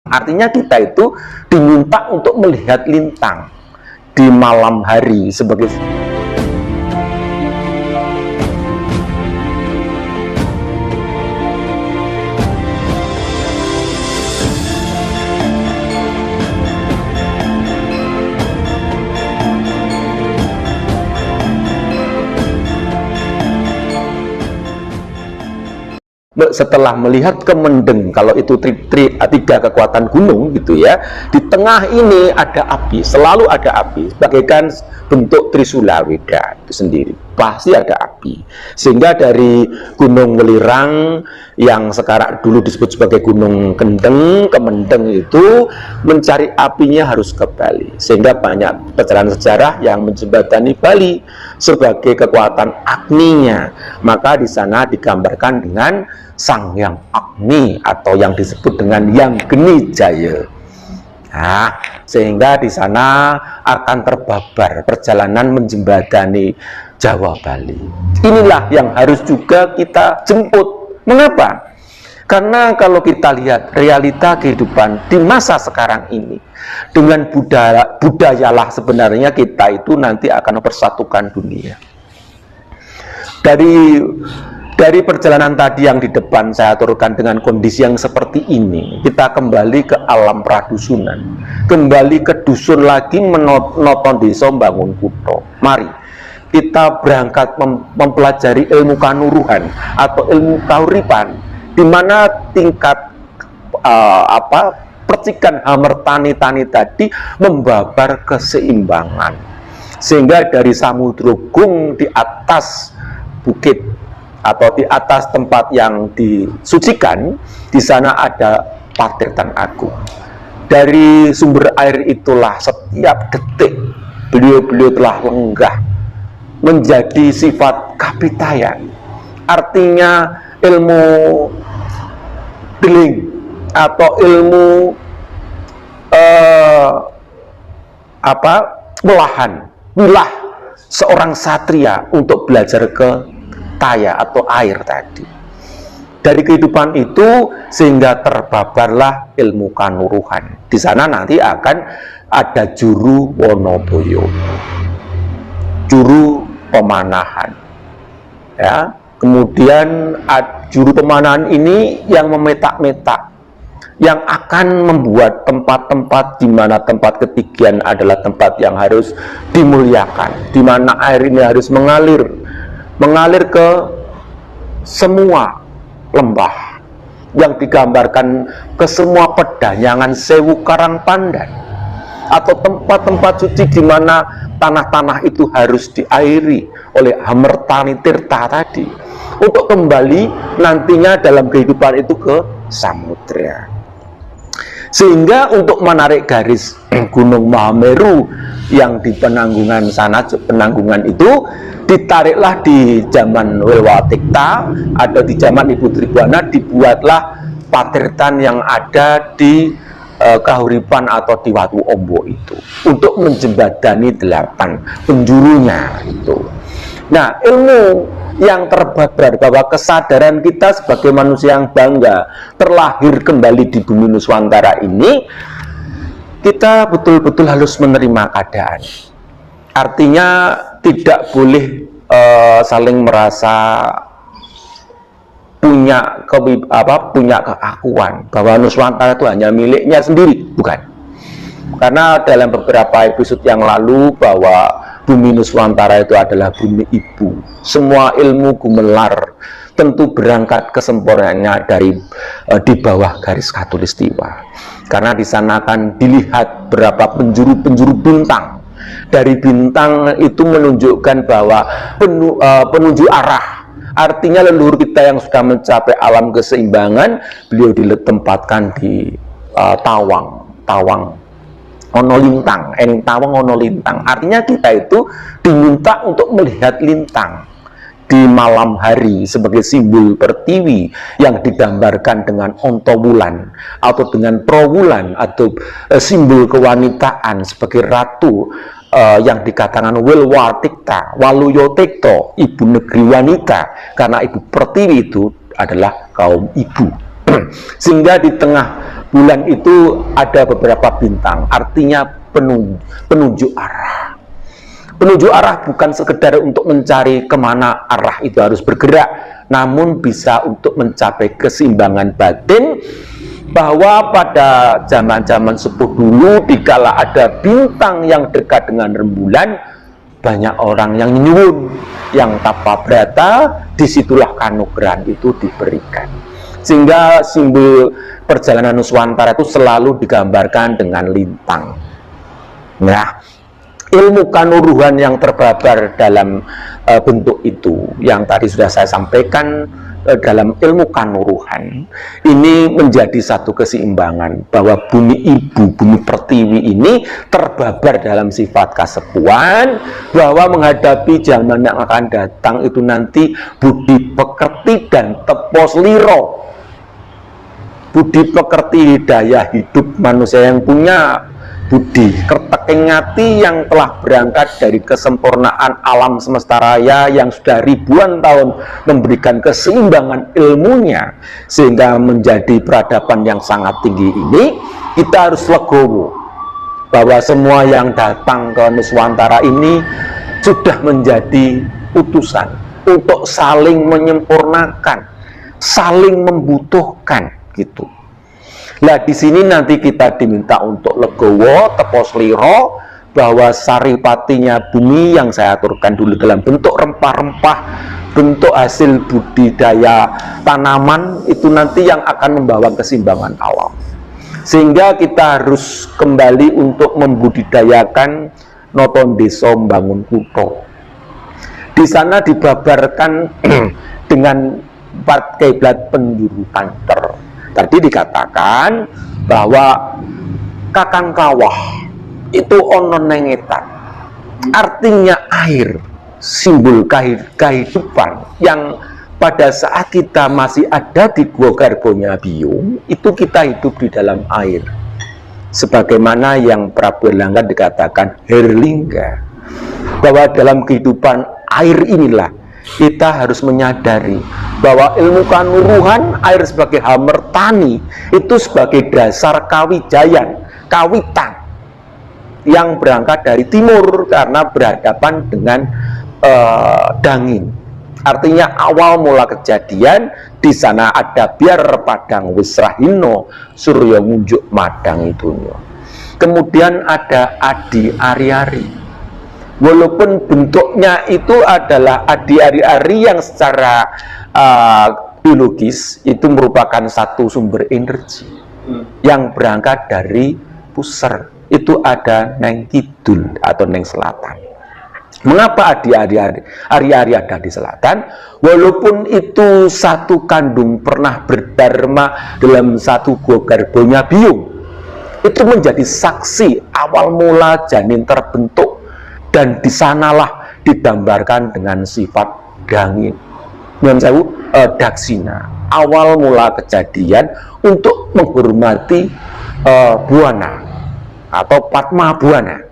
Artinya kita itu diminta untuk melihat lintang di malam hari sebagai setelah melihat Kemendeng, kalau itu tiga kekuatan gunung gitu ya, di tengah ini ada api, selalu ada api, bagaikan bentuk Trisula Weda itu sendiri, pasti ada api. Sehingga dari Gunung Welirang yang sekarang dulu disebut sebagai Gunung Kendeng, Kemendeng itu mencari apinya harus ke Bali. Sehingga banyak perjalanan sejarah yang menjembatani Bali sebagai kekuatan agninya. Maka di sana digambarkan dengan Sang Hyang Agni atau yang disebut dengan Hyang Geni Jaya. Nah, sehingga di sana akan terbabar perjalanan menjembatani Jawa Bali. Inilah yang harus juga kita jemput. Mengapa? Karena kalau kita lihat realita kehidupan di masa sekarang ini, dengan budayalah sebenarnya kita itu nanti akan mempersatukan dunia. Dari perjalanan tadi yang di depan saya turunkan dengan kondisi yang seperti ini, kita kembali ke alam pradusunan, kembali ke dusun lagi, menoton desa, bangun kutho. Mari kita berangkat mempelajari ilmu kanuruhan atau ilmu kauripan, di mana tingkat percikan hamertani-tani tadi membabar keseimbangan, sehingga dari Samudra Gung di atas bukit atau di atas tempat yang disucikan, di sana ada Patirtan Agung. Dari sumber air itulah setiap detik beliau-beliau telah lenggah menjadi sifat kapitayan. Artinya ilmu deling atau ilmu melahan, wilah seorang satria untuk belajar ke Taya atau air tadi. Dari kehidupan itu sehingga terbabarlah ilmu kanuruhan. Di sana nanti akan ada juru Wonoboyo, juru pemanahan. Ya, kemudian juru pemanahan ini yang memetak-metak, yang akan membuat tempat-tempat di mana tempat ketigian adalah tempat yang harus dimuliakan, di mana air ini harus mengalir ke semua lembah, yang digambarkan ke semua pedanyangan Sewu Karang Pandan, atau tempat-tempat suci di mana tanah-tanah itu harus diairi oleh Hamertani Tirta tadi, untuk kembali nantinya dalam kehidupan itu ke samudra. Sehingga untuk menarik garis Gunung Mahameru yang di Penanggungan sana, Penanggungan itu ditariklah di zaman Welwatikta atau di zaman Ibu Tribhuwana, dibuatlah patirtan yang ada di Kahuripan atau di Watu Ombo itu untuk menjembatani 8 penjurunya itu. Nah, ilmu yang terbabar bahwa kesadaran kita sebagai manusia yang bangga terlahir kembali di bumi Nuswantara ini, kita betul-betul harus menerima keadaan. Artinya tidak boleh saling merasa punya keakuan bahwa Nuswantara itu hanya miliknya sendiri, bukan. Karena dalam beberapa episode yang lalu bahwa bumi Nuswantara itu adalah bumi ibu. Semua ilmu gumelar tentu berangkat kesempurnaannya dari di bawah garis khatulistiwa. Karena di sana akan dilihat berapa penjuru-penjuru bintang. Dari bintang itu menunjukkan bahwa penunjuk arah. Artinya leluhur kita yang sudah mencapai alam keseimbangan, beliau ditempatkan di Tawang ono lintang, ening tawang ono lintang. Artinya kita itu diminta untuk melihat lintang di malam hari sebagai simbol pertiwi yang digambarkan dengan onto wulan atau dengan prowulan atau simbol kewanitaan sebagai ratu yang dikatakan Welwatikta, Waluyotikto, ibu negeri wanita, karena ibu pertiwi itu adalah kaum ibu. Sehingga di tengah Bulan itu ada beberapa bintang, artinya penunjuk arah. Penunjuk arah bukan sekedar untuk mencari kemana arah itu harus bergerak, namun bisa untuk mencapai keseimbangan batin, bahwa pada zaman-zaman sepuh dulu, dikala ada bintang yang dekat dengan rembulan, banyak orang yang nyuwun, yang tapa berata, disitulah kanugrahan itu diberikan. Sehingga simbol perjalanan Nuswantara itu selalu digambarkan dengan lintang. Nah, ilmu kanuruhan yang terbabar dalam bentuk itu, yang tadi sudah saya sampaikan, dalam ilmu kanuruhan ini menjadi satu keseimbangan, bahwa bumi ibu, bumi pertiwi ini terbabar dalam sifat kasepuan, bahwa menghadapi zaman yang akan datang itu nanti budi pekerti dan tepos liro. Budi pekerti daya hidup manusia yang punya budi, kerteking ngati yang telah berangkat dari kesempurnaan alam semesta raya yang sudah ribuan tahun memberikan keseimbangan ilmunya sehingga menjadi peradaban yang sangat tinggi ini. Kita harus legowo bahwa semua yang datang ke Nuswantara ini sudah menjadi utusan untuk saling menyempurnakan, saling membutuhkan gitu. Nah, di sini nanti kita diminta untuk legowo, tepos liro, bahwa saripatinya bumi yang saya aturkan dulu dalam bentuk rempah-rempah, bentuk hasil budidaya tanaman, itu nanti yang akan membawa keseimbangan alam. Sehingga kita harus kembali untuk membudidayakan noton deso membangun kuto. Di sana dibabarkan dengan 4 kiblat penjuru kanter. Tadi dikatakan bahwa kakang kawah itu ono nengetan, artinya air, simbol kehidupan yang pada saat kita masih ada di Gua Garbonya Biung, itu kita hidup di dalam air. Sebagaimana yang Prabu Erlangga dikatakan Herlingga, bahwa dalam kehidupan air inilah kita harus menyadari bahwa ilmu kanuruhan, air sebagai hamertani, itu sebagai dasar kawijayan, kawitan yang berangkat dari timur karena berhadapan dengan dangin. Artinya awal mula kejadian di sana ada biar padang wisrahino surya munjuk madang itu. Kemudian ada adi ari-ari. Walaupun bentuknya itu adalah adi ari-ari yang secara biologis itu merupakan satu sumber energi yang berangkat dari pusar, itu ada neng kidul atau neng selatan. Mengapa adi ari-ari ada di selatan? Walaupun itu satu kandung pernah berdharma dalam satu Gua Garbonya Biung, itu menjadi saksi awal mula janin terbentuk. Dan disanalah digambarkan dengan sifat dangin, daksina, awal mula kejadian untuk menghormati buana atau Padma buana,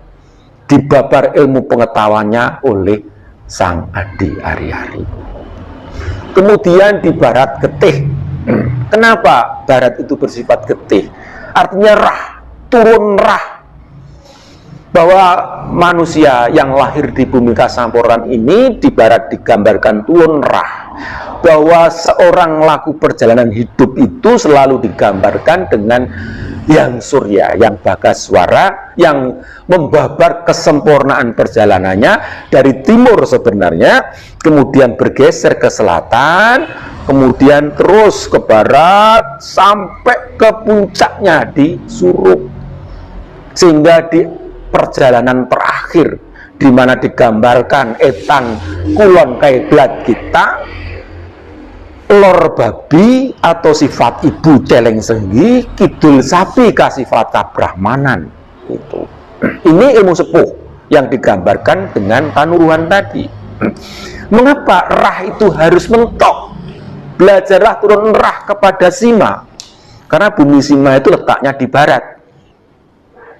dibabar ilmu pengetahuannya oleh sang adi ari-ari. Kemudian di barat getih. Kenapa barat itu bersifat getih? Artinya rah, turun rah, bahwa manusia yang lahir di bumi Kasampuran ini di barat digambarkan turun rah, bahwa seorang laku perjalanan hidup itu selalu digambarkan dengan yang surya, yang bagaswara, yang membabar kesempurnaan perjalanannya dari timur sebenarnya, kemudian bergeser ke selatan, kemudian terus ke barat sampai ke puncaknya di Surup, sehingga di perjalanan terakhir di mana digambarkan etan kulon kaiblat kita, lor babi atau sifat ibu celeng senggi, kidul sapi kasifat kabrahmanan. Itu ini ilmu sepuh yang digambarkan dengan kanuruhan tadi. Mengapa rah itu harus mentok? Belajarlah turun rah kepada Sima, karena bumi Sima itu letaknya di barat.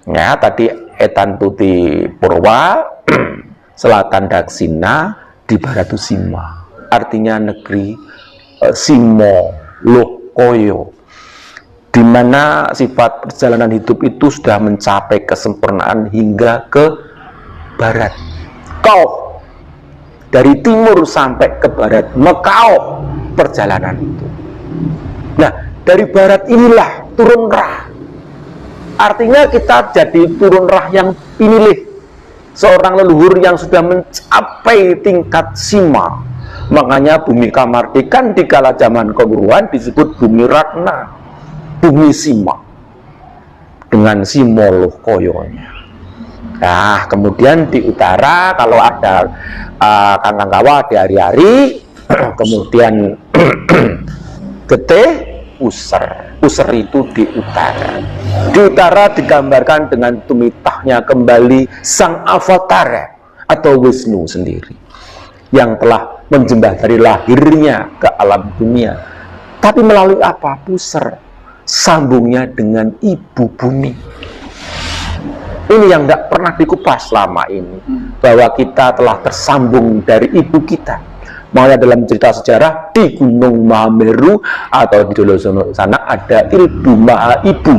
Ya, tadi etan tuti Purwa, selatan Daksina, di barat itu Sima, artinya negeri Simo Lokoyo. di mana sifat perjalanan hidup itu sudah mencapai kesempurnaan hingga ke barat. Kau dari timur sampai ke barat, Mekau perjalanan itu. Nah, dari barat inilah turun Ra. Artinya kita jadi turun Ra yang pinilih, seorang leluhur yang sudah mencapai tingkat sima. Makanya bumi Kamardikan di kala zaman Kongruan disebut bumi Ratna, bumi sima, dengan simoloh koyonya. Nah, kemudian di utara kalau ada Kangkangkawa di hari-hari, kemudian Getih, User. User itu di utara. Di utara digambarkan dengan tumitahnya kembali sang avatar atau Wisnu sendiri, yang telah menjembatani lahirnya ke alam dunia. Tapi melalui apa? Puser. Sambungnya dengan ibu bumi. Ini yang tidak pernah dikupas selama ini, bahwa kita telah tersambung dari ibu kita. Makanya dalam cerita sejarah di Gunung Mahameru atau di Dolosono sana ada Ilbu Maha Ibu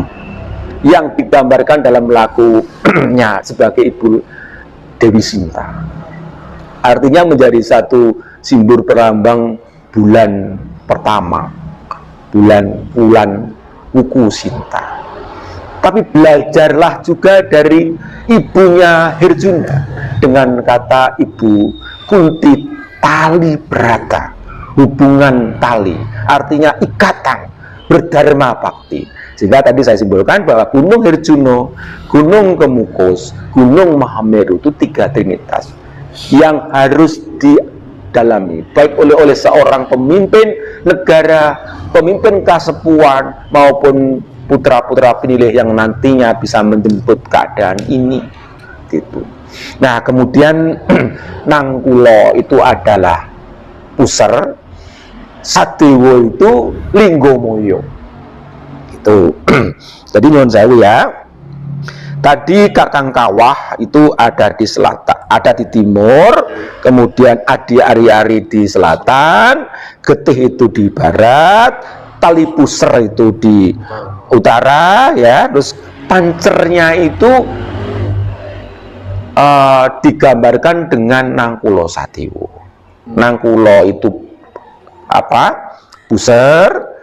yang digambarkan dalam lagunya sebagai ibu Dewi Sinta. Artinya menjadi satu simbol perambang bulan pertama, bulan Wuku Sinta. Tapi belajarlah juga dari ibunya Herjuna dengan kata ibu Kunti tali berata, hubungan tali, artinya ikatan berdharma bakti. Sehingga tadi saya simbolkan bahwa Gunung Herjuno, Gunung Kemukus, Gunung Mahameru itu tiga trinitas yang harus didalami baik oleh seorang pemimpin negara, pemimpin kasepuan maupun putra-putra penilih yang nantinya bisa menjemput keadaan ini gitu. Nah, kemudian Nangkulo itu adalah Puser, Sadewo itu Linggomoyo gitu. Jadi nyuwun sewu ya. Tadi Kakangkawah itu ada di selatan, ada di timur, kemudian Adi Ari-Ari di selatan, Getih itu di barat, Tali Puser itu di utara ya, terus pancernya itu digambarkan dengan Nangkulo Sadewo. Nangkulo itu apa? Puser.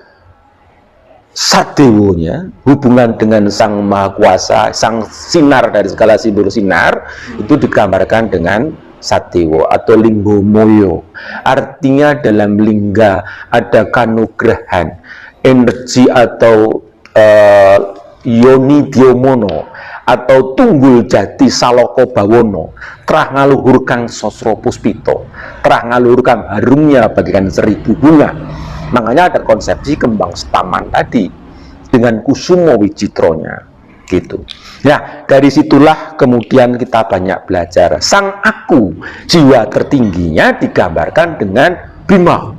Sadewonya hubungan dengan Sang Maha Kuasa, Sang Sinar dari segala simbol sinar itu digambarkan dengan Sadewo atau Linggomoyo. Artinya dalam lingga ada kanugrahan, energi atau Yoni Diomono atau Tunggul Jati Saloko Bawono, terah ngaluhurkan Sosro Puspito, terah ngaluhurkan harumnya bagikan 1000 bunga. Makanya ada konsepsi kembang setaman tadi dengan kusumo wijitronya gitu. Nah, dari situlah kemudian kita banyak belajar. Sang aku, jiwa tertingginya digambarkan dengan Bima.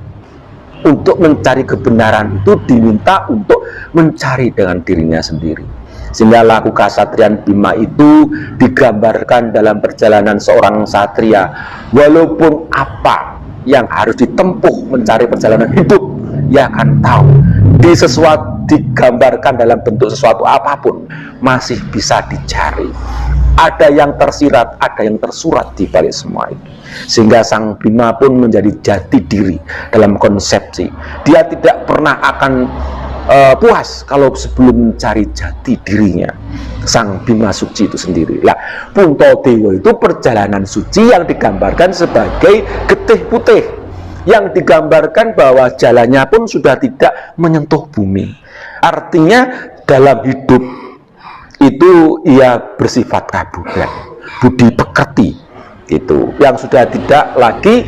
Untuk mencari kebenaran itu diminta untuk mencari dengan dirinya sendiri. Sehingga laku kasatrian Bima itu digambarkan dalam perjalanan seorang satria. Walaupun apa yang harus ditempuh mencari perjalanan hidup, ia akan tahu di sesuatu digambarkan dalam bentuk sesuatu apapun masih bisa dicari. Ada yang tersirat, ada yang tersurat di balik semua itu. Sehingga Sang Bima pun menjadi jati diri dalam konsepsi. Dia tidak pernah akan puas kalau sebelum mencari jati dirinya. Sang Bima Suci itu sendiri. Lah, Puntadewa itu perjalanan suci yang digambarkan sebagai getih putih, yang digambarkan bahwa jalannya pun sudah tidak menyentuh bumi. Artinya dalam hidup itu ia bersifat kabudan, budi pekerti itu, yang sudah tidak lagi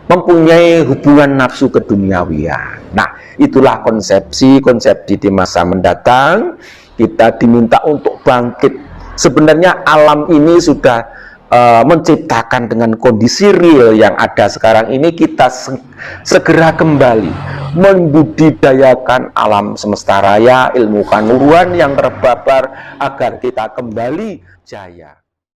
mempunyai hubungan nafsu keduniawian. Nah, itulah konsepsi di masa mendatang. Kita diminta untuk bangkit. Sebenarnya alam ini sudah menciptakan dengan kondisi real yang ada sekarang ini. Kita segera kembali membudidayakan alam semesta raya, ilmu kanuruan yang terbabar agar kita kembali jaya.